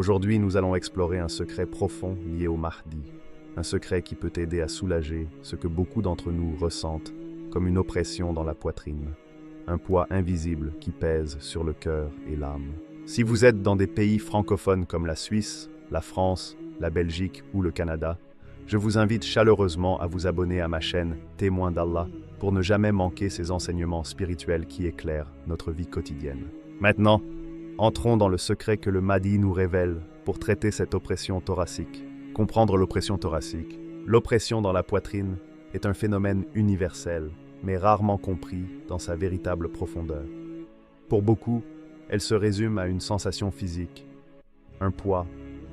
Aujourd'hui, nous allons explorer un secret profond lié au Mahdi, un secret qui peut aider à soulager ce que beaucoup d'entre nous ressentent comme une oppression dans la poitrine, un poids invisible qui pèse sur le cœur et l'âme. Si vous êtes dans des pays francophones comme la Suisse, la France, la Belgique ou le Canada, je vous invite chaleureusement à vous abonner à ma chaîne Témoin d'Allah pour ne jamais manquer ces enseignements spirituels qui éclairent notre vie quotidienne. Maintenant, entrons dans le secret que le Mahdi nous révèle pour traiter cette oppression thoracique. Comprendre l'oppression thoracique. L'oppression dans la poitrine est un phénomène universel, mais rarement compris dans sa véritable profondeur. Pour beaucoup, elle se résume à une sensation physique, un poids,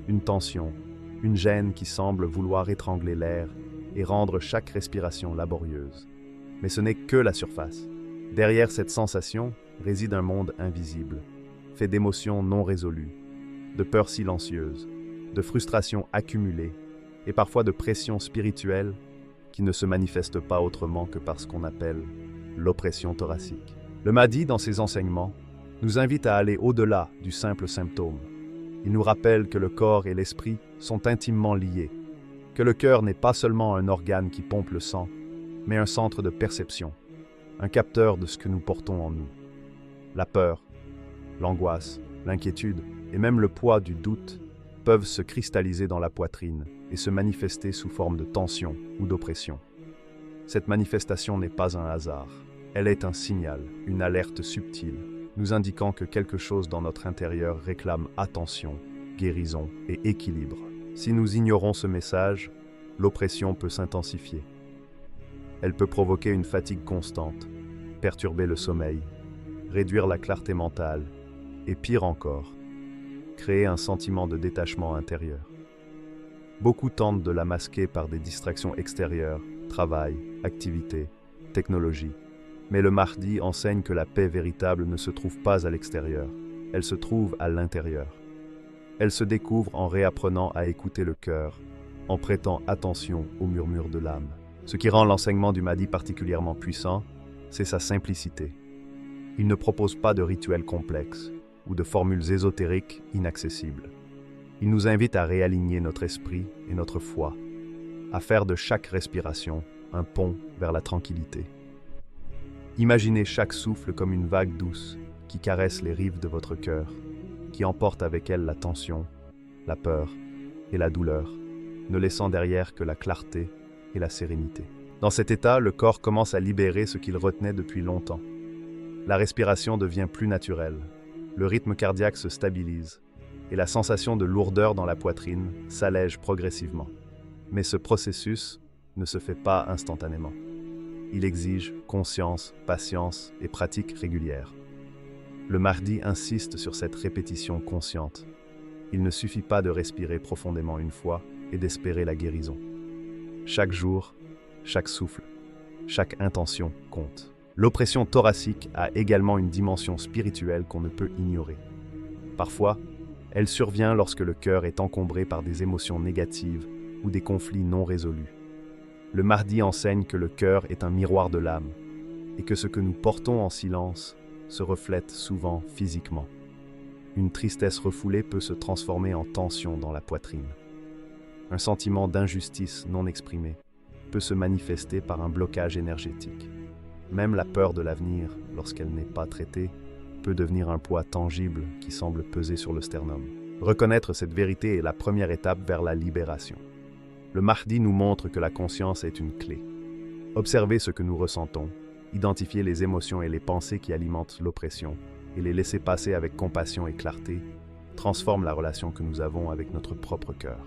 une tension, une gêne qui semble vouloir étrangler l'air et rendre chaque respiration laborieuse. Mais ce n'est que la surface. Derrière cette sensation réside un monde invisible, fait d'émotions non résolues, de peurs silencieuses, de frustrations accumulées et parfois de pressions spirituelles qui ne se manifestent pas autrement que par ce qu'on appelle l'oppression thoracique. Le Mahdi, dans ses enseignements, nous invite à aller au-delà du simple symptôme. Il nous rappelle que le corps et l'esprit sont intimement liés, que le cœur n'est pas seulement un organe qui pompe le sang, mais un centre de perception, un capteur de ce que nous portons en nous. La peur, l'angoisse, l'inquiétude et même le poids du doute peuvent se cristalliser dans la poitrine et se manifester sous forme de tension ou d'oppression. Cette manifestation n'est pas un hasard, elle est un signal, une alerte subtile, nous indiquant que quelque chose dans notre intérieur réclame attention, guérison et équilibre. Si nous ignorons ce message, l'oppression peut s'intensifier. Elle peut provoquer une fatigue constante, perturber le sommeil, réduire la clarté mentale et pire encore, créer un sentiment de détachement intérieur. Beaucoup tentent de la masquer par des distractions extérieures, travail, activités, technologie. Mais le Mahdi enseigne que la paix véritable ne se trouve pas à l'extérieur, elle se trouve à l'intérieur. Elle se découvre en réapprenant à écouter le cœur, en prêtant attention aux murmures de l'âme. Ce qui rend l'enseignement du Mahdi particulièrement puissant, c'est sa simplicité. Il ne propose pas de rituels complexes ou de formules ésotériques inaccessibles. Il nous invite à réaligner notre esprit et notre foi, à faire de chaque respiration un pont vers la tranquillité. Imaginez chaque souffle comme une vague douce qui caresse les rives de votre cœur, qui emporte avec elle la tension, la peur et la douleur, ne laissant derrière que la clarté et la sérénité. Dans cet état, le corps commence à libérer ce qu'il retenait depuis longtemps. La respiration devient plus naturelle, le rythme cardiaque se stabilise et la sensation de lourdeur dans la poitrine s'allège progressivement. Mais ce processus ne se fait pas instantanément. Il exige conscience, patience et pratique régulière. Le Mahdi insiste sur cette répétition consciente. Il ne suffit pas de respirer profondément une fois et d'espérer la guérison. Chaque jour, chaque souffle, chaque intention compte. L'oppression thoracique a également une dimension spirituelle qu'on ne peut ignorer. Parfois, elle survient lorsque le cœur est encombré par des émotions négatives ou des conflits non résolus. Le Mahdi enseigne que le cœur est un miroir de l'âme et que ce que nous portons en silence se reflète souvent physiquement. Une tristesse refoulée peut se transformer en tension dans la poitrine. Un sentiment d'injustice non exprimé peut se manifester par un blocage énergétique. Même la peur de l'avenir, lorsqu'elle n'est pas traitée, peut devenir un poids tangible qui semble peser sur le sternum. Reconnaître cette vérité est la première étape vers la libération. Le Mahdi nous montre que la conscience est une clé. Observer ce que nous ressentons, identifier les émotions et les pensées qui alimentent l'oppression, et les laisser passer avec compassion et clarté, transforme la relation que nous avons avec notre propre cœur.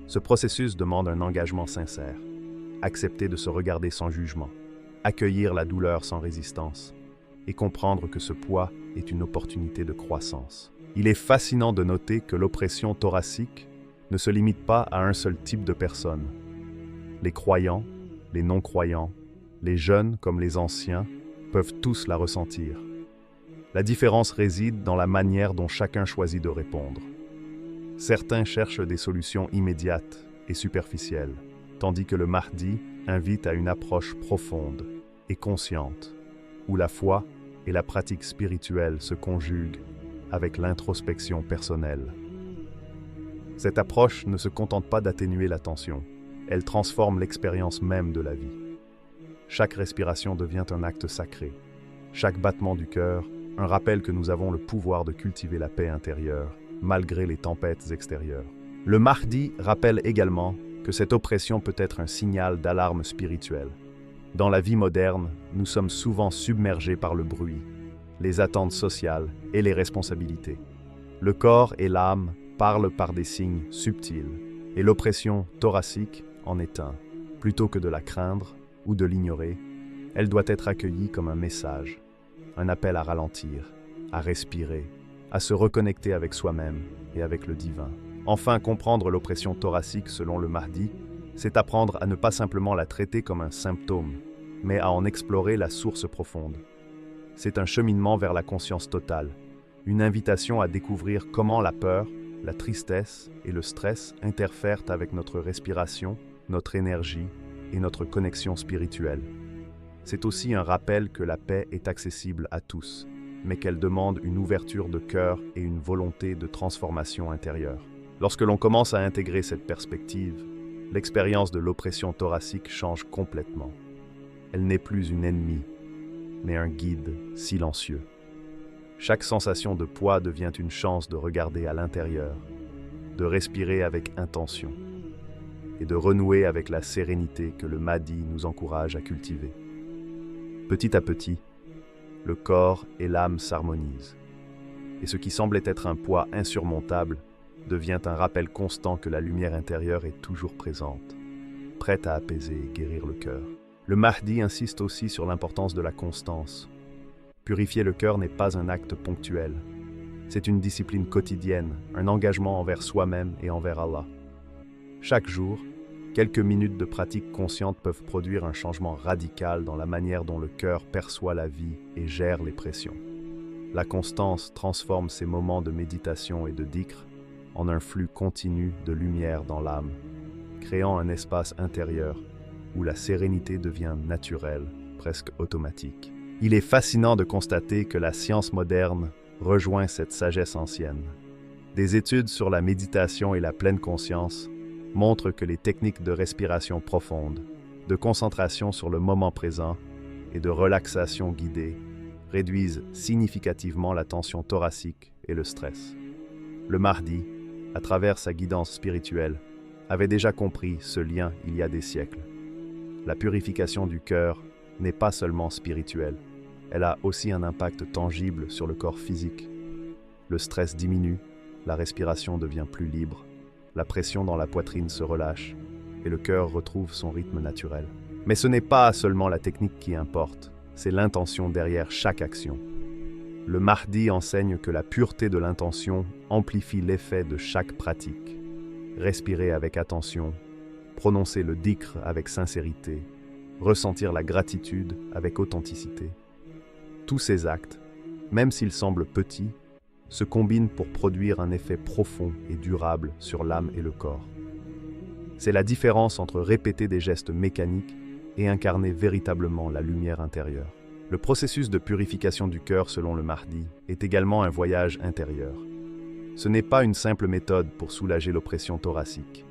Ce processus demande un engagement sincère, accepter de se regarder sans jugement, accueillir la douleur sans résistance, et comprendre que ce poids est une opportunité de croissance. Il est fascinant de noter que l'oppression thoracique ne se limite pas à un seul type de personne. Les croyants, les non-croyants, les jeunes comme les anciens peuvent tous la ressentir. La différence réside dans la manière dont chacun choisit de répondre. Certains cherchent des solutions immédiates et superficielles, tandis que le Mahdi invite à une approche profonde et consciente, où la foi et la pratique spirituelle se conjuguent avec l'introspection personnelle. Cette approche ne se contente pas d'atténuer la tension, elle transforme l'expérience même de la vie. Chaque respiration devient un acte sacré, chaque battement du cœur, un rappel que nous avons le pouvoir de cultiver la paix intérieure, malgré les tempêtes extérieures. Le Mahdi rappelle également que cette oppression peut être un signal d'alarme spirituelle. Dans la vie moderne, nous sommes souvent submergés par le bruit, les attentes sociales et les responsabilités. Le corps et l'âme parlent par des signes subtils, et l'oppression thoracique en est un. Plutôt que de la craindre ou de l'ignorer, elle doit être accueillie comme un message, un appel à ralentir, à respirer, à se reconnecter avec soi-même et avec le divin. Enfin, comprendre l'oppression thoracique selon le Mahdi, c'est apprendre à ne pas simplement la traiter comme un symptôme, mais à en explorer la source profonde. C'est un cheminement vers la conscience totale, une invitation à découvrir comment la peur, la tristesse et le stress interfèrent avec notre respiration, notre énergie et notre connexion spirituelle. C'est aussi un rappel que la paix est accessible à tous, mais qu'elle demande une ouverture de cœur et une volonté de transformation intérieure. Lorsque l'on commence à intégrer cette perspective, l'expérience de l'oppression thoracique change complètement. Elle n'est plus une ennemie, mais un guide silencieux. Chaque sensation de poids devient une chance de regarder à l'intérieur, de respirer avec intention et de renouer avec la sérénité que le Mahdi nous encourage à cultiver. Petit à petit, le corps et l'âme s'harmonisent, et ce qui semblait être un poids insurmontable devient un rappel constant que la lumière intérieure est toujours présente, prête à apaiser et guérir le cœur. Le Mahdi insiste aussi sur l'importance de la constance. Purifier le cœur n'est pas un acte ponctuel. C'est une discipline quotidienne, un engagement envers soi-même et envers Allah. Chaque jour, quelques minutes de pratique consciente peuvent produire un changement radical dans la manière dont le cœur perçoit la vie et gère les pressions. La constance transforme ces moments de méditation et de dhikr en un flux continu de lumière dans l'âme, créant un espace intérieur où la sérénité devient naturelle, presque automatique. Il est fascinant de constater que la science moderne rejoint cette sagesse ancienne. Des études sur la méditation et la pleine conscience montrent que les techniques de respiration profonde, de concentration sur le moment présent et de relaxation guidée réduisent significativement la tension thoracique et le stress. Le Mahdi, à travers sa guidance spirituelle, avait déjà compris ce lien il y a des siècles. La purification du cœur n'est pas seulement spirituelle, elle a aussi un impact tangible sur le corps physique. Le stress diminue, la respiration devient plus libre, la pression dans la poitrine se relâche et le cœur retrouve son rythme naturel. Mais ce n'est pas seulement la technique qui importe, c'est l'intention derrière chaque action. Le Mahdi enseigne que la pureté de l'intention amplifie l'effet de chaque pratique. Respirer avec attention, prononcer le dhikr avec sincérité, ressentir la gratitude avec authenticité. Tous ces actes, même s'ils semblent petits, se combinent pour produire un effet profond et durable sur l'âme et le corps. C'est la différence entre répéter des gestes mécaniques et incarner véritablement la lumière intérieure. Le processus de purification du cœur selon le Mahdi est également un voyage intérieur. Ce n'est pas une simple méthode pour soulager l'oppression thoracique,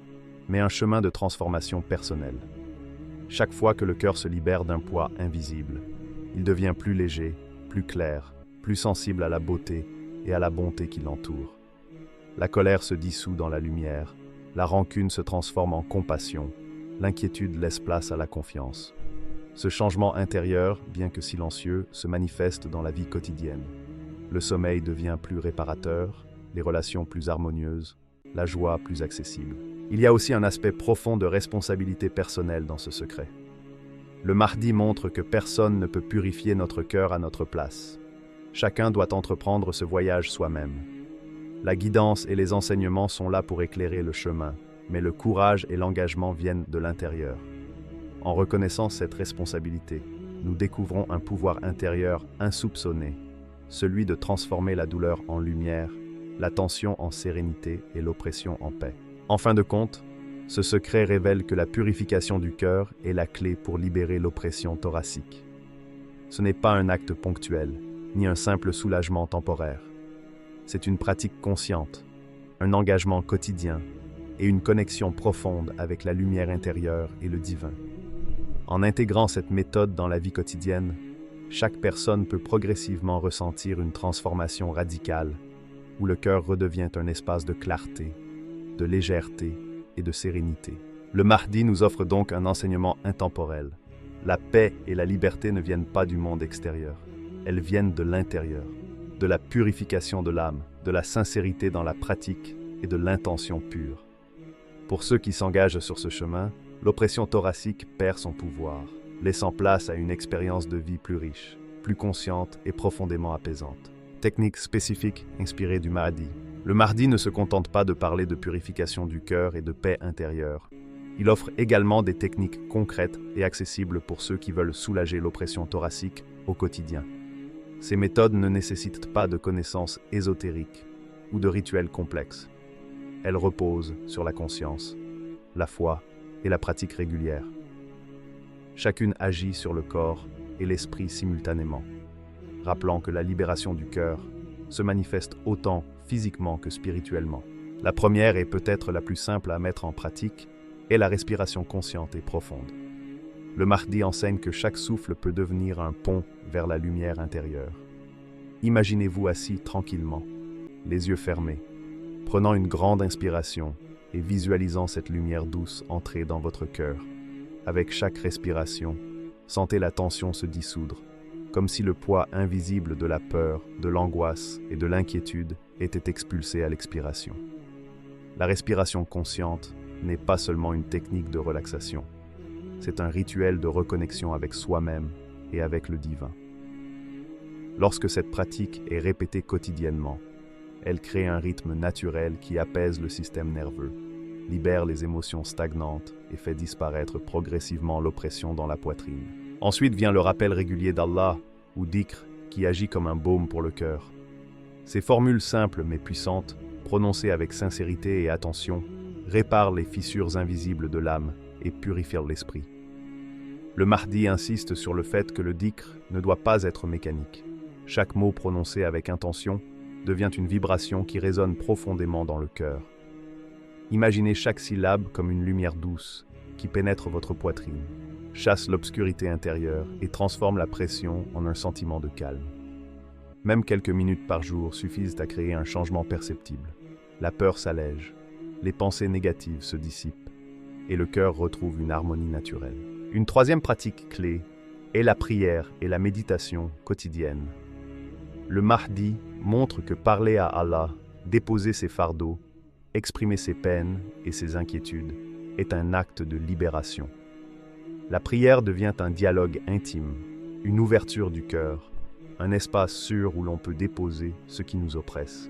mais un chemin de transformation personnelle. Chaque fois que le cœur se libère d'un poids invisible, il devient plus léger, plus clair, plus sensible à la beauté et à la bonté qui l'entoure. La colère se dissout dans la lumière, la rancune se transforme en compassion, l'inquiétude laisse place à la confiance. Ce changement intérieur, bien que silencieux, se manifeste dans la vie quotidienne. Le sommeil devient plus réparateur, les relations plus harmonieuses, la joie plus accessible. Il y a aussi un aspect profond de responsabilité personnelle dans ce secret. Le Mahdi montre que personne ne peut purifier notre cœur à notre place. Chacun doit entreprendre ce voyage soi-même. La guidance et les enseignements sont là pour éclairer le chemin, mais le courage et l'engagement viennent de l'intérieur. En reconnaissant cette responsabilité, nous découvrons un pouvoir intérieur insoupçonné, celui de transformer la douleur en lumière, la tension en sérénité et l'oppression en paix. En fin de compte, ce secret révèle que la purification du cœur est la clé pour libérer l'oppression thoracique. Ce n'est pas un acte ponctuel, ni un simple soulagement temporaire. C'est une pratique consciente, un engagement quotidien et une connexion profonde avec la lumière intérieure et le divin. En intégrant cette méthode dans la vie quotidienne, chaque personne peut progressivement ressentir une transformation radicale où le cœur redevient un espace de clarté, de légèreté et de sérénité. Le Mahdi nous offre donc un enseignement intemporel. La paix et la liberté ne viennent pas du monde extérieur, elles viennent de l'intérieur, de la purification de l'âme, de la sincérité dans la pratique et de l'intention pure. Pour ceux qui s'engagent sur ce chemin, l'oppression thoracique perd son pouvoir, laissant place à une expérience de vie plus riche, plus consciente et profondément apaisante. Technique spécifique inspirée du Mahdi. Le Mahdi ne se contente pas de parler de purification du cœur et de paix intérieure. Il offre également des techniques concrètes et accessibles pour ceux qui veulent soulager l'oppression thoracique au quotidien. Ces méthodes ne nécessitent pas de connaissances ésotériques ou de rituels complexes. Elles reposent sur la conscience, la foi et la pratique régulière. Chacune agit sur le corps et l'esprit simultanément, rappelant que la libération du cœur se manifeste autant physiquement que spirituellement. La première et peut-être la plus simple à mettre en pratique est la respiration consciente et profonde. Le Mahdi enseigne que chaque souffle peut devenir un pont vers la lumière intérieure. Imaginez-vous assis tranquillement, les yeux fermés, prenant une grande inspiration et visualisant cette lumière douce entrer dans votre cœur. Avec chaque respiration, sentez la tension se dissoudre, comme si le poids invisible de la peur, de l'angoisse et de l'inquiétude était expulsé à l'expiration. La respiration consciente n'est pas seulement une technique de relaxation, c'est un rituel de reconnexion avec soi-même et avec le divin. Lorsque cette pratique est répétée quotidiennement, elle crée un rythme naturel qui apaise le système nerveux, libère les émotions stagnantes et fait disparaître progressivement l'oppression dans la poitrine. Ensuite vient le rappel régulier d'Allah, ou dhikr, qui agit comme un baume pour le cœur. Ces formules simples mais puissantes, prononcées avec sincérité et attention, réparent les fissures invisibles de l'âme et purifient l'esprit. Le Mahdi insiste sur le fait que le dhikr ne doit pas être mécanique. Chaque mot prononcé avec intention devient une vibration qui résonne profondément dans le cœur. Imaginez chaque syllabe comme une lumière douce qui pénètre votre poitrine, chasse l'obscurité intérieure et transforme la pression en un sentiment de calme. Même quelques minutes par jour suffisent à créer un changement perceptible. La peur s'allège, les pensées négatives se dissipent et le cœur retrouve une harmonie naturelle. Une troisième pratique clé est la prière et la méditation quotidienne. Le Mahdi montre que parler à Allah, déposer ses fardeaux, exprimer ses peines et ses inquiétudes est un acte de libération. La prière devient un dialogue intime, une ouverture du cœur, un espace sûr où l'on peut déposer ce qui nous oppresse.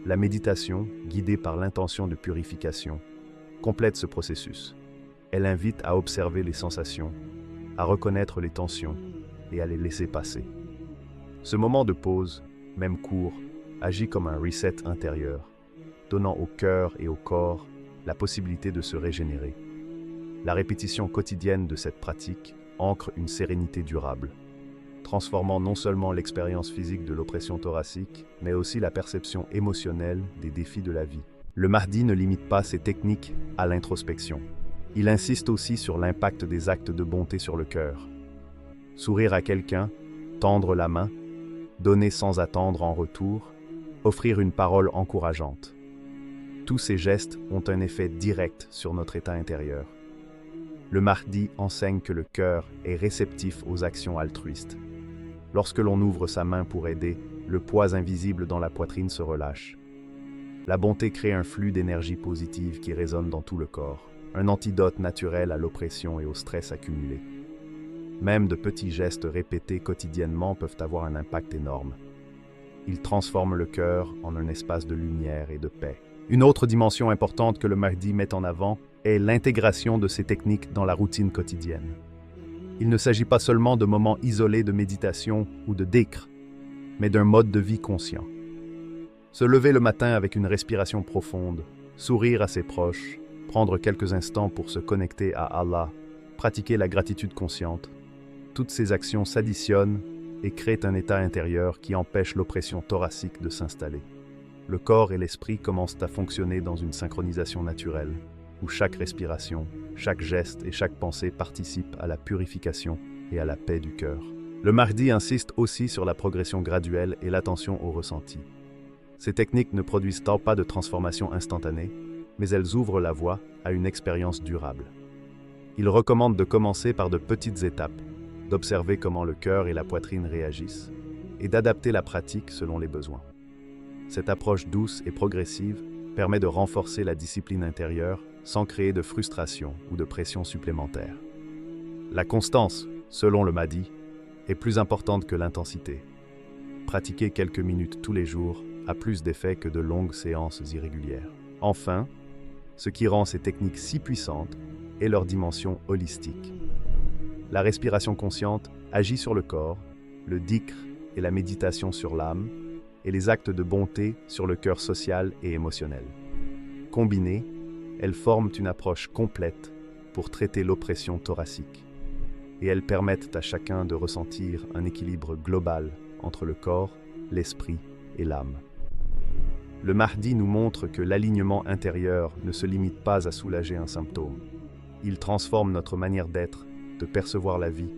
La méditation, guidée par l'intention de purification, complète ce processus. Elle invite à observer les sensations, à reconnaître les tensions et à les laisser passer. Ce moment de pause, même court, agit comme un reset intérieur, donnant au cœur et au corps la possibilité de se régénérer. La répétition quotidienne de cette pratique ancre une sérénité durable, transformant non seulement l'expérience physique de l'oppression thoracique, mais aussi la perception émotionnelle des défis de la vie. Le Mahdi ne limite pas ses techniques à l'introspection. Il insiste aussi sur l'impact des actes de bonté sur le cœur. Sourire à quelqu'un, tendre la main, donner sans attendre en retour, offrir une parole encourageante. Tous ces gestes ont un effet direct sur notre état intérieur. Le Mahdi enseigne que le cœur est réceptif aux actions altruistes. Lorsque l'on ouvre sa main pour aider, le poids invisible dans la poitrine se relâche. La bonté crée un flux d'énergie positive qui résonne dans tout le corps, un antidote naturel à l'oppression et au stress accumulé. Même de petits gestes répétés quotidiennement peuvent avoir un impact énorme. Ils transforment le cœur en un espace de lumière et de paix. Une autre dimension importante que le Mahdi met en avant est l'intégration de ces techniques dans la routine quotidienne. Il ne s'agit pas seulement de moments isolés de méditation ou de dhikr, mais d'un mode de vie conscient. Se lever le matin avec une respiration profonde, sourire à ses proches, prendre quelques instants pour se connecter à Allah, pratiquer la gratitude consciente, toutes ces actions s'additionnent et créent un état intérieur qui empêche l'oppression thoracique de s'installer. le corps et l'esprit commencent à fonctionner dans une synchronisation naturelle, où chaque respiration, chaque geste et chaque pensée participent à la purification et à la paix du cœur. Le Mahdi insiste aussi sur la progression graduelle et l'attention au ressenti. Ces techniques ne produisent pas de transformation instantanée, mais elles ouvrent la voie à une expérience durable. Il recommande de commencer par de petites étapes, d'observer comment le cœur et la poitrine réagissent, et d'adapter la pratique selon les besoins. Cette approche douce et progressive permet de renforcer la discipline intérieure sans créer de frustration ou de pression supplémentaire. La constance, selon le Mahdi, est plus importante que l'intensité. Pratiquer quelques minutes tous les jours a plus d'effet que de longues séances irrégulières. Enfin, ce qui rend ces techniques si puissantes est leur dimension holistique. La respiration consciente agit sur le corps, le dhikr et la méditation sur l'âme, et les actes de bonté sur le cœur social et émotionnel. Combinées, elles forment une approche complète pour traiter l'oppression thoracique. Et elles permettent à chacun de ressentir un équilibre global entre le corps, l'esprit et l'âme. Le Mahdi nous montre que l'alignement intérieur ne se limite pas à soulager un symptôme. Il transforme notre manière d'être, de percevoir la vie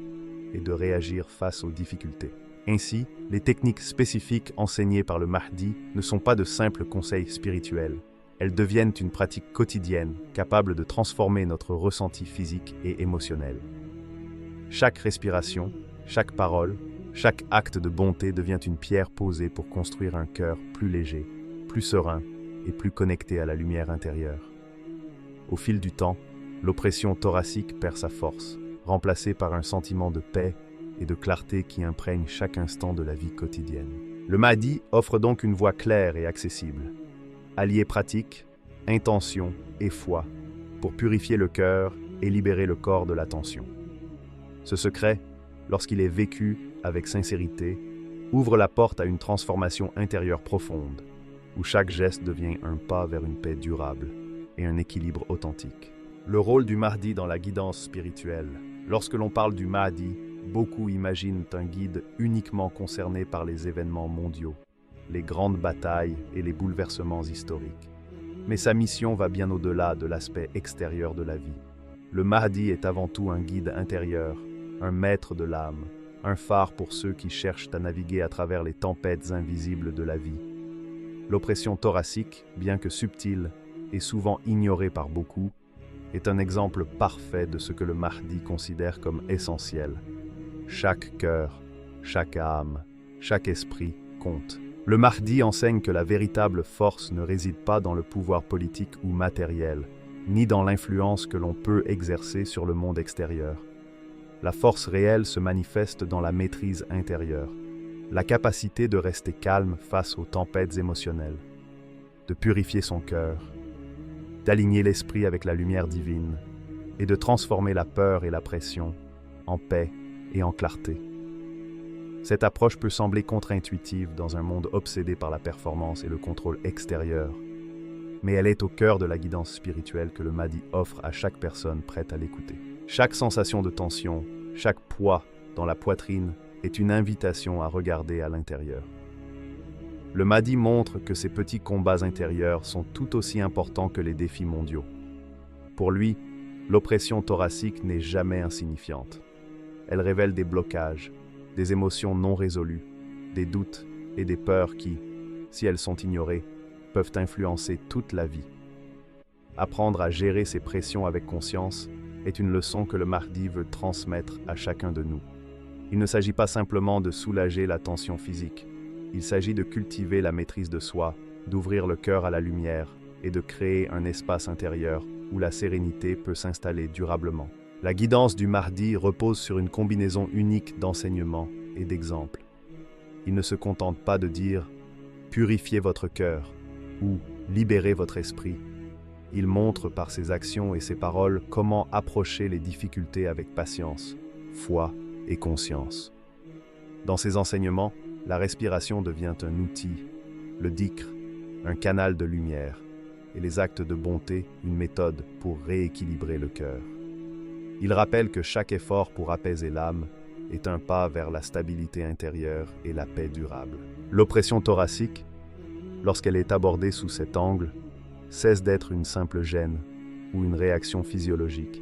et de réagir face aux difficultés. Ainsi, les techniques spécifiques enseignées par le Mahdi ne sont pas de simples conseils spirituels. Elles deviennent une pratique quotidienne, capable de transformer notre ressenti physique et émotionnel. Chaque respiration, chaque parole, chaque acte de bonté devient une pierre posée pour construire un cœur plus léger, plus serein et plus connecté à la lumière intérieure. Au fil du temps, l'oppression thoracique perd sa force, remplacée par un sentiment de paix et de clarté qui imprègne chaque instant de la vie quotidienne. Le Mahdi offre donc une voie claire et accessible. Allier pratique, intention et foi pour purifier le cœur et libérer le corps de la tension. Ce secret, lorsqu'il est vécu avec sincérité, ouvre la porte à une transformation intérieure profonde, où chaque geste devient un pas vers une paix durable et un équilibre authentique. Le rôle du Mahdi dans la guidance spirituelle. Lorsque l'on parle du Mahdi, beaucoup imaginent un guide uniquement concerné par les événements mondiaux, les grandes batailles et les bouleversements historiques. Mais sa mission va bien au-delà de l'aspect extérieur de la vie. Le Mahdi est avant tout un guide intérieur, un maître de l'âme, un phare pour ceux qui cherchent à naviguer à travers les tempêtes invisibles de la vie. L'oppression thoracique, bien que subtile et souvent ignorée par beaucoup, est un exemple parfait de ce que le Mahdi considère comme essentiel. Chaque cœur, chaque âme, chaque esprit compte. Le Mahdi enseigne que la véritable force ne réside pas dans le pouvoir politique ou matériel, ni dans l'influence que l'on peut exercer sur le monde extérieur. La force réelle se manifeste dans la maîtrise intérieure, la capacité de rester calme face aux tempêtes émotionnelles, de purifier son cœur, d'aligner l'esprit avec la lumière divine et de transformer la peur et la pression en paix et en clarté. Cette approche peut sembler contre-intuitive dans un monde obsédé par la performance et le contrôle extérieur, mais elle est au cœur de la guidance spirituelle que le Mahdi offre à chaque personne prête à l'écouter. Chaque sensation de tension, chaque poids dans la poitrine est une invitation à regarder à l'intérieur. Le Mahdi montre que ces petits combats intérieurs sont tout aussi importants que les défis mondiaux. Pour lui, l'oppression thoracique n'est jamais insignifiante. Elle révèle des blocages, des émotions non résolues, des doutes et des peurs qui, si elles sont ignorées, peuvent influencer toute la vie. Apprendre à gérer ces pressions avec conscience est une leçon que le Mahdi veut transmettre à chacun de nous. Il ne s'agit pas simplement de soulager la tension physique. Il s'agit de cultiver la maîtrise de soi, d'ouvrir le cœur à la lumière et de créer un espace intérieur où la sérénité peut s'installer durablement. La guidance du Mahdi repose sur une combinaison unique d'enseignements et d'exemples. Il ne se contente pas de dire « purifiez votre cœur » ou « libérez votre esprit ». Il montre par ses actions et ses paroles comment approcher les difficultés avec patience, foi et conscience. Dans ses enseignements, la respiration devient un outil, le dhikr, un canal de lumière, et les actes de bonté, une méthode pour rééquilibrer le cœur. Il rappelle que chaque effort pour apaiser l'âme est un pas vers la stabilité intérieure et la paix durable. L'oppression thoracique, lorsqu'elle est abordée sous cet angle, cesse d'être une simple gêne ou une réaction physiologique.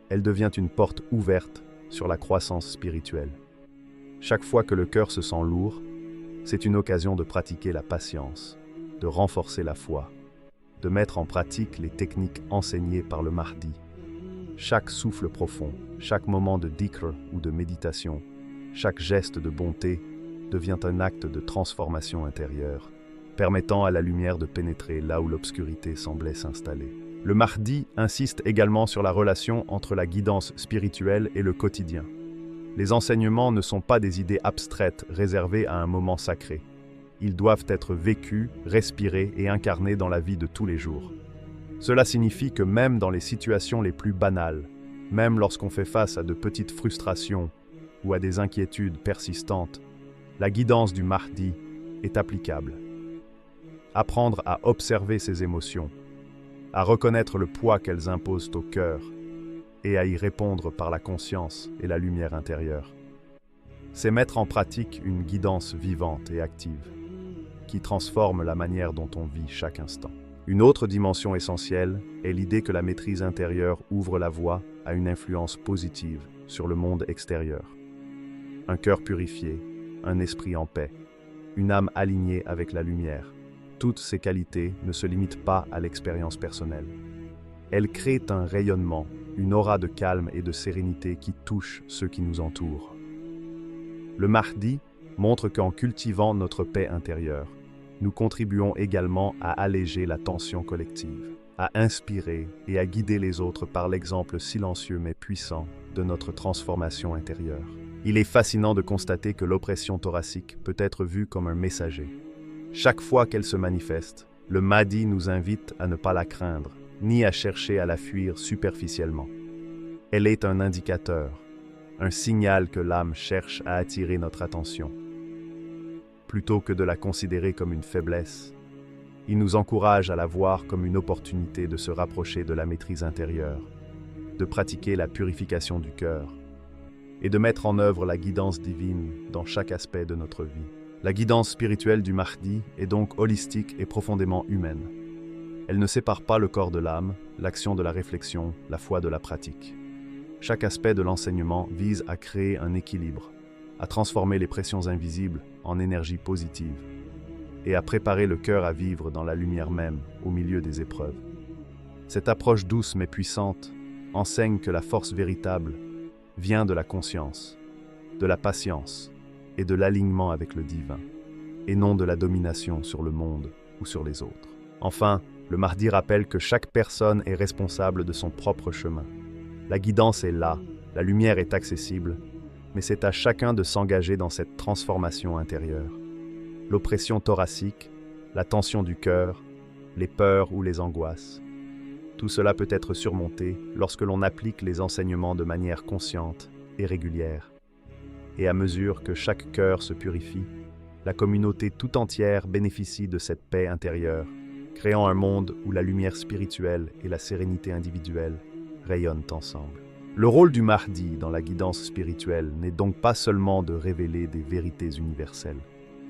Elle devient une porte ouverte sur la croissance spirituelle. Chaque fois que le cœur se sent lourd, c'est une occasion de pratiquer la patience, de renforcer la foi, de mettre en pratique les techniques enseignées par le Mahdi. Chaque souffle profond, chaque moment de dhikr ou de méditation, chaque geste de bonté devient un acte de transformation intérieure, permettant à la lumière de pénétrer là où l'obscurité semblait s'installer. Le Mahdi insiste également sur la relation entre la guidance spirituelle et le quotidien. Les enseignements ne sont pas des idées abstraites réservées à un moment sacré. Ils doivent être vécus, respirés et incarnés dans la vie de tous les jours. Cela signifie que même dans les situations les plus banales, même lorsqu'on fait face à de petites frustrations ou à des inquiétudes persistantes, la guidance du Mahdi est applicable. Apprendre à observer ses émotions, à reconnaître le poids qu'elles imposent au cœur et à y répondre par la conscience et la lumière intérieure. C'est mettre en pratique une guidance vivante et active qui transforme la manière dont on vit chaque instant. Une autre dimension essentielle est l'idée que la maîtrise intérieure ouvre la voie à une influence positive sur le monde extérieur. Un cœur purifié, un esprit en paix, une âme alignée avec la lumière. Toutes ces qualités ne se limitent pas à l'expérience personnelle. Elles créent un rayonnement, une aura de calme et de sérénité qui touche ceux qui nous entourent. Le Mahdi montre qu'en cultivant notre paix intérieure, nous contribuons également à alléger la tension collective, à inspirer et à guider les autres par l'exemple silencieux mais puissant de notre transformation intérieure. Il est fascinant de constater que l'oppression thoracique peut être vue comme un messager. Chaque fois qu'elle se manifeste, le Mahdi nous invite à ne pas la craindre, ni à chercher à la fuir superficiellement. Elle est un indicateur, un signal que l'âme cherche à attirer notre attention. Plutôt que de la considérer comme une faiblesse, il nous encourage à la voir comme une opportunité de se rapprocher de la maîtrise intérieure, de pratiquer la purification du cœur et de mettre en œuvre la guidance divine dans chaque aspect de notre vie. La guidance spirituelle du Mahdi est donc holistique et profondément humaine. Elle ne sépare pas le corps de l'âme, l'action de la réflexion, la foi de la pratique. Chaque aspect de l'enseignement vise à créer un équilibre, à transformer les pressions invisibles en énergie positive et à préparer le cœur à vivre dans la lumière même au milieu des épreuves. Cette approche douce mais puissante enseigne que la force véritable vient de la conscience, de la patience et de l'alignement avec le divin, et non de la domination sur le monde ou sur les autres. Enfin, le Mahdi rappelle que chaque personne est responsable de son propre chemin. La guidance est là, la lumière est accessible, mais c'est à chacun de s'engager dans cette transformation intérieure. L'oppression thoracique, la tension du cœur, les peurs ou les angoisses. Tout cela peut être surmonté lorsque l'on applique les enseignements de manière consciente et régulière. Et à mesure que chaque cœur se purifie, la communauté tout entière bénéficie de cette paix intérieure, créant un monde où la lumière spirituelle et la sérénité individuelle rayonnent ensemble. Le rôle du Mahdi dans la guidance spirituelle n'est donc pas seulement de révéler des vérités universelles.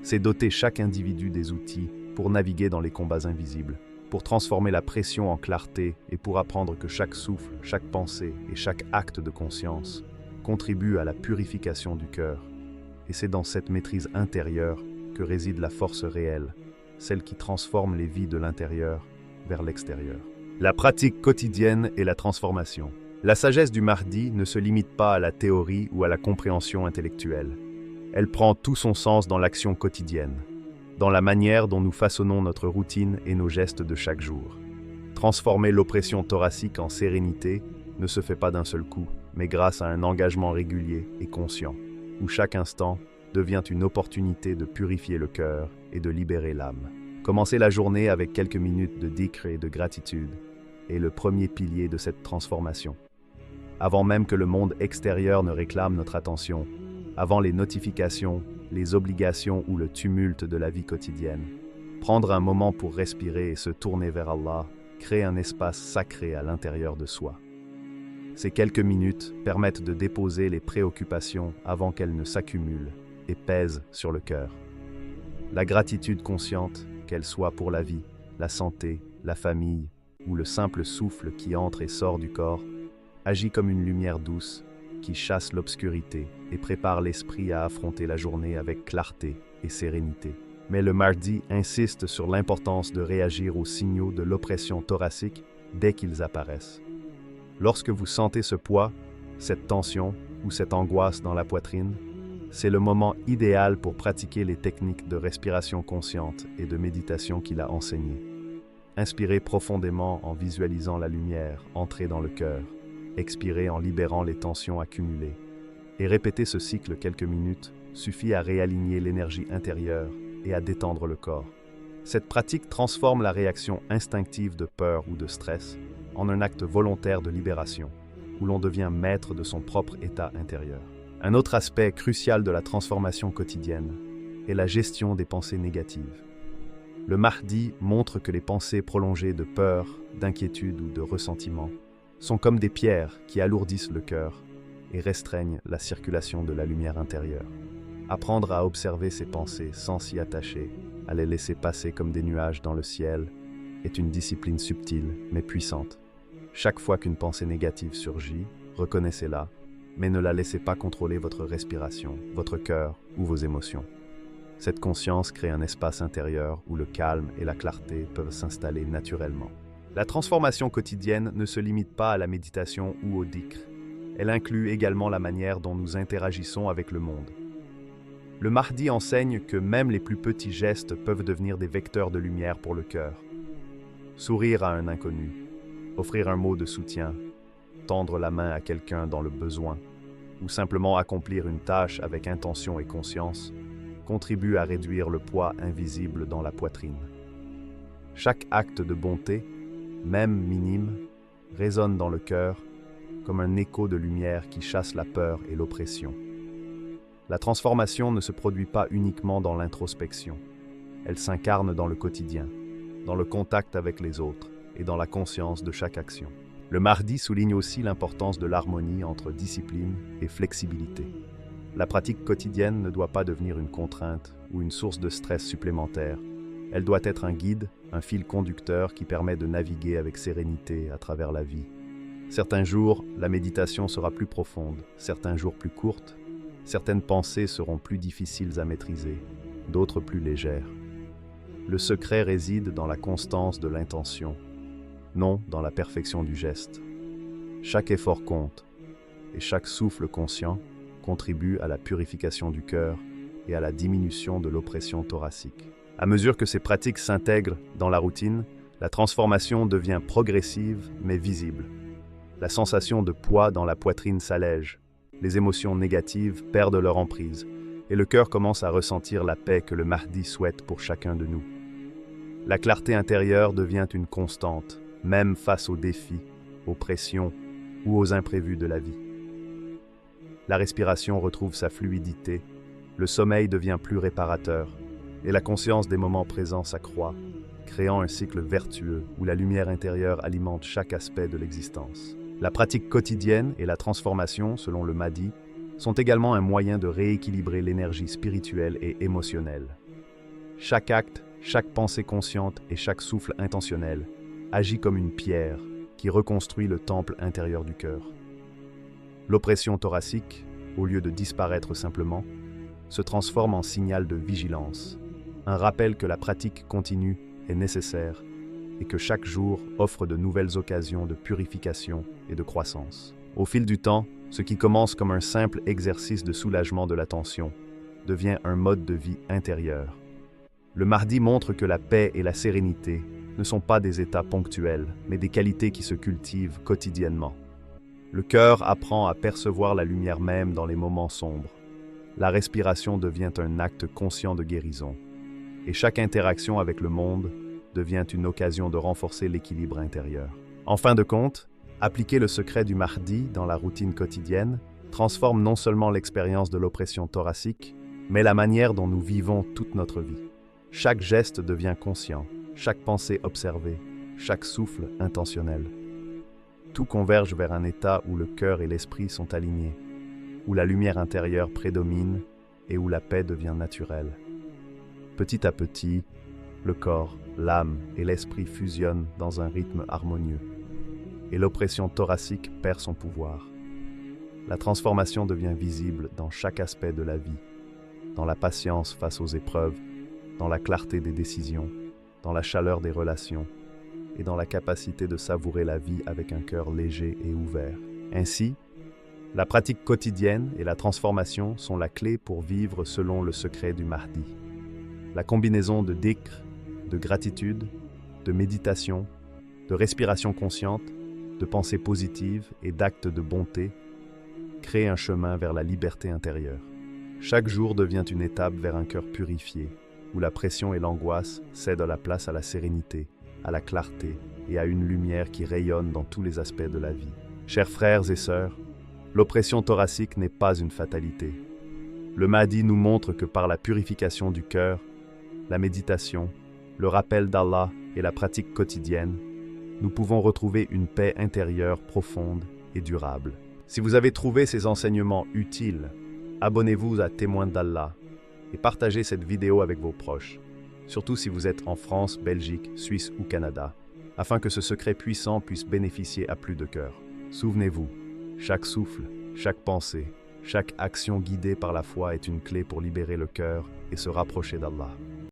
C'est doter chaque individu des outils pour naviguer dans les combats invisibles, pour transformer la pression en clarté et pour apprendre que chaque souffle, chaque pensée et chaque acte de conscience contribue à la purification du cœur. Et c'est dans cette maîtrise intérieure que réside la force réelle, celle qui transforme les vies de l'intérieur vers l'extérieur. La pratique quotidienne et la transformation. La sagesse du Mahdi ne se limite pas à la théorie ou à la compréhension intellectuelle. Elle prend tout son sens dans l'action quotidienne, dans la manière dont nous façonnons notre routine et nos gestes de chaque jour. Transformer l'oppression thoracique en sérénité ne se fait pas d'un seul coup, mais grâce à un engagement régulier et conscient, où chaque instant devient une opportunité de purifier le cœur et de libérer l'âme. Commencer la journée avec quelques minutes de dhikr et de gratitude est le premier pilier de cette transformation. Avant même que le monde extérieur ne réclame notre attention, avant les notifications, les obligations ou le tumulte de la vie quotidienne, prendre un moment pour respirer et se tourner vers Allah crée un espace sacré à l'intérieur de soi. Ces quelques minutes permettent de déposer les préoccupations avant qu'elles ne s'accumulent et pèsent sur le cœur. La gratitude consciente qu'elle soit pour la vie, la santé, la famille ou le simple souffle qui entre et sort du corps, agit comme une lumière douce qui chasse l'obscurité et prépare l'esprit à affronter la journée avec clarté et sérénité. Mais le Mahdi insiste sur l'importance de réagir aux signaux de l'oppression thoracique dès qu'ils apparaissent. Lorsque vous sentez ce poids, cette tension ou cette angoisse dans la poitrine, c'est le moment idéal pour pratiquer les techniques de respiration consciente et de méditation qu'il a enseignées. Inspirez profondément en visualisant la lumière entrer dans le cœur, expirez en libérant les tensions accumulées, et répéter ce cycle quelques minutes suffit à réaligner l'énergie intérieure et à détendre le corps. Cette pratique transforme la réaction instinctive de peur ou de stress en un acte volontaire de libération, où l'on devient maître de son propre état intérieur. Un autre aspect crucial de la transformation quotidienne est la gestion des pensées négatives. Le Mahdi montre que les pensées prolongées de peur, d'inquiétude ou de ressentiment sont comme des pierres qui alourdissent le cœur et restreignent la circulation de la lumière intérieure. Apprendre à observer ces pensées sans s'y attacher, à les laisser passer comme des nuages dans le ciel, est une discipline subtile mais puissante. Chaque fois qu'une pensée négative surgit, reconnaissez-la, mais ne la laissez pas contrôler votre respiration, votre cœur ou vos émotions. Cette conscience crée un espace intérieur où le calme et la clarté peuvent s'installer naturellement. La transformation quotidienne ne se limite pas à la méditation ou au dhikr. Elle inclut également la manière dont nous interagissons avec le monde. Le Mahdi enseigne que même les plus petits gestes peuvent devenir des vecteurs de lumière pour le cœur. Sourire à un inconnu, offrir un mot de soutien, tendre la main à quelqu'un dans le besoin, ou simplement accomplir une tâche avec intention et conscience, contribue à réduire le poids invisible dans la poitrine. Chaque acte de bonté, même minime, résonne dans le cœur comme un écho de lumière qui chasse la peur et l'oppression. La transformation ne se produit pas uniquement dans l'introspection. Elle s'incarne dans le quotidien, dans le contact avec les autres et dans la conscience de chaque action. Le Mahdi souligne aussi l'importance de l'harmonie entre discipline et flexibilité. La pratique quotidienne ne doit pas devenir une contrainte ou une source de stress supplémentaire. Elle doit être un guide, un fil conducteur qui permet de naviguer avec sérénité à travers la vie. Certains jours, la méditation sera plus profonde, certains jours plus courte. Certaines pensées seront plus difficiles à maîtriser, d'autres plus légères. Le secret réside dans la constance de l'intention, non dans la perfection du geste. Chaque effort compte, et chaque souffle conscient contribue à la purification du cœur et à la diminution de l'oppression thoracique. À mesure que ces pratiques s'intègrent dans la routine, la transformation devient progressive mais visible. La sensation de poids dans la poitrine s'allège. Les émotions négatives perdent leur emprise et le cœur commence à ressentir la paix que le Mahdi souhaite pour chacun de nous. La clarté intérieure devient une constante, même face aux défis, aux pressions ou aux imprévus de la vie. La respiration retrouve sa fluidité, le sommeil devient plus réparateur et la conscience des moments présents s'accroît, créant un cycle vertueux où la lumière intérieure alimente chaque aspect de l'existence. La pratique quotidienne et la transformation, selon le Mahdi, sont également un moyen de rééquilibrer l'énergie spirituelle et émotionnelle. Chaque acte, chaque pensée consciente et chaque souffle intentionnel agit comme une pierre qui reconstruit le temple intérieur du cœur. L'oppression thoracique, au lieu de disparaître simplement, se transforme en signal de vigilance, un rappel que la pratique continue est nécessaire et que chaque jour offre de nouvelles occasions de purification et de croissance. Au fil du temps, ce qui commence comme un simple exercice de soulagement de la tension devient un mode de vie intérieur. Le Mahdi montre que la paix et la sérénité ne sont pas des états ponctuels, mais des qualités qui se cultivent quotidiennement. Le cœur apprend à percevoir la lumière même dans les moments sombres. La respiration devient un acte conscient de guérison, et chaque interaction avec le monde devient une occasion de renforcer l'équilibre intérieur. En fin de compte, appliquer le secret du Mahdi dans la routine quotidienne transforme non seulement l'expérience de l'oppression thoracique, mais la manière dont nous vivons toute notre vie. Chaque geste devient conscient, chaque pensée observée, chaque souffle intentionnel. Tout converge vers un état où le cœur et l'esprit sont alignés, où la lumière intérieure prédomine et où la paix devient naturelle. Petit à petit, Le corps, l'âme et l'esprit fusionnent dans un rythme harmonieux, et l'oppression thoracique perd son pouvoir. La transformation devient visible dans chaque aspect de la vie, dans la patience face aux épreuves, dans la clarté des décisions, dans la chaleur des relations et dans la capacité de savourer la vie avec un cœur léger et ouvert. Ainsi, la pratique quotidienne et la transformation sont la clé pour vivre selon le secret du Mahdi. La combinaison de dhikr, de gratitude, de méditation, de respiration consciente, de pensée positive et d'actes de bonté crée un chemin vers la liberté intérieure. Chaque jour devient une étape vers un cœur purifié, où la pression et l'angoisse cèdent la place à la sérénité, à la clarté et à une lumière qui rayonne dans tous les aspects de la vie. Chers frères et sœurs, l'oppression thoracique n'est pas une fatalité. Le Mahdi nous montre que par la purification du cœur, la méditation, le rappel d'Allah et la pratique quotidienne, nous pouvons retrouver une paix intérieure profonde et durable. Si vous avez trouvé ces enseignements utiles, abonnez-vous à Témoins d'Allah et partagez cette vidéo avec vos proches, surtout si vous êtes en France, Belgique, Suisse ou Canada, afin que ce secret puissant puisse bénéficier à plus de cœurs. Souvenez-vous, chaque souffle, chaque pensée, chaque action guidée par la foi est une clé pour libérer le cœur et se rapprocher d'Allah.